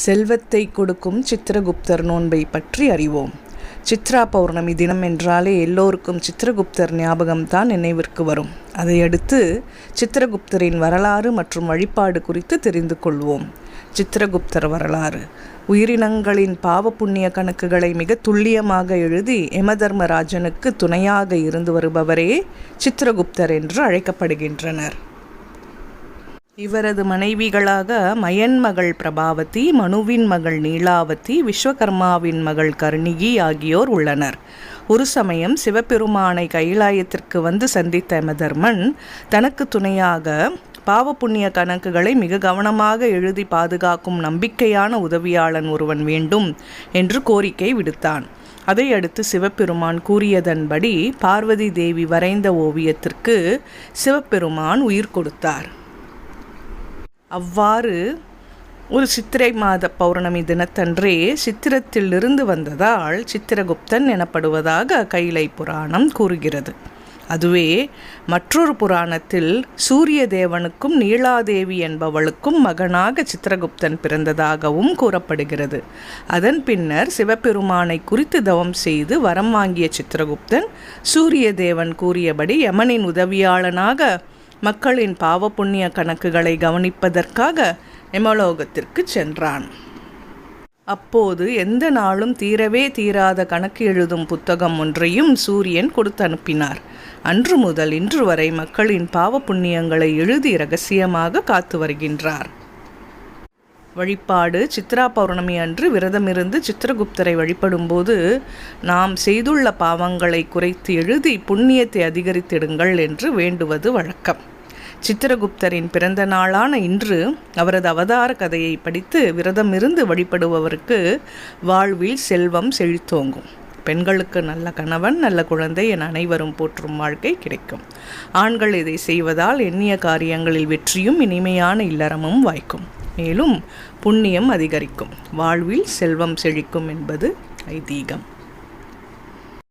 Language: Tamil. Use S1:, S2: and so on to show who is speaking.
S1: செல்வத்தை கொடுக்கும் சித்திரகுப்தர் நோன்பை பற்றி அறிவோம். சித்ரா பௌர்ணமி தினம் என்றாலே எல்லோருக்கும் சித்திரகுப்தர் ஞாபகம்தான் நினைவிற்கு வரும். அதையடுத்து சித்திரகுப்தரின் வரலாறு மற்றும் வழிபாடு குறித்து தெரிந்து கொள்வோம். சித்திரகுப்தர் வரலாறு. உயிரினங்களின் பாவ புண்ணிய கணக்குகளை மிக துல்லியமாக எழுதி யமதர்மராஜனுக்கு துணையாக இருந்து வருபவரே சித்திரகுப்தர் என்று அழைக்கப்படுகின்றனர். இவரது மனைவிகளாக மயன் மகள் பிரபாவதி, மனுவின் மகள் நீலாவதி, விஸ்வகர்மாவின் மகள் கர்ணிகி ஆகியோர் உள்ளனர். ஒரு சமயம் சிவபெருமானை கைலாயத்திற்கு வந்து சந்தித்த யமதர்மன் தனக்கு துணையாக பாவ புண்ணிய கணக்குகளை மிக கவனமாக எழுதி பாதுகாக்கும் நம்பிக்கையான உதவியாளன் ஒருவன் வேண்டும் என்று கோரிக்கை விடுத்தான். அதையடுத்து சிவபெருமான் கூறியதன்படி பார்வதி தேவி வரைந்த ஓவியத்திற்கு சிவபெருமான் உயிர் கொடுத்தார். அவ்வாறு ஒரு சித்திரை மாத பௌர்ணமி தினத்தன்றே சித்திரத்திலிருந்து வந்ததால் சித்திரகுப்தன் எனப்படுவதாக கைலை புராணம் கூறுகிறது. அதுவே மற்றொரு புராணத்தில் சூரிய தேவனுக்கும் நீலாதேவி என்பவளுக்கும் மகனாக சித்திரகுப்தன் பிறந்ததாகவும் கூறப்படுகிறது. அதன் பின்னர் சிவபெருமானை குறித்து தவம் செய்து வரம் வாங்கிய சித்திரகுப்தன் சூரிய தேவன் கூறியபடி யமனின் உதவியாளனாக மக்களின் பாவ புண்ணிய கணக்குகளை கவனிப்பதற்காக யமலோகத்திற்கு சென்றான். அப்போது எந்த நாளும் தீரவே தீராத கணக்கு எழுதும் புத்தகம் ஒன்றையும் சூரியன் கொடுத்து அனுப்பினார். அன்று முதல் இன்று வரை மக்களின் பாவ புண்ணியங்களை எழுதி இரகசியமாக காத்து வருகின்றார். வழிபாடு. சித்ரா பௌர்ணமி அன்று விரதமிருந்து சித்திரகுப்தரை வழிபடும்போது நாம் செய்துள்ள பாவங்களை குறைத்து எழுதி புண்ணியத்தை அதிகரித்திடுங்கள் என்று வேண்டுவது வழக்கம். சித்திரகுப்தரின் பிறந்த நாளான இன்று அவரது அவதார கதையை படித்து விரதமிருந்து வழிபடுபவருக்கு வாழ்வில் செல்வம் செழித்தோங்கும். பெண்களுக்கு நல்ல கணவன், நல்ல குழந்தை என அனைவரும் போற்றும் வாழ்க்கை கிடைக்கும். ஆண்கள் இதை செய்வதால் எண்ணிய காரியங்களில் வெற்றியும் இனிமையான இல்லறமும் வாய்க்கும். மேலும் புண்ணியம் அதிகரிக்கும். வாழ்வில் செல்வம் செழிக்கும் என்பது ஐதீகம்.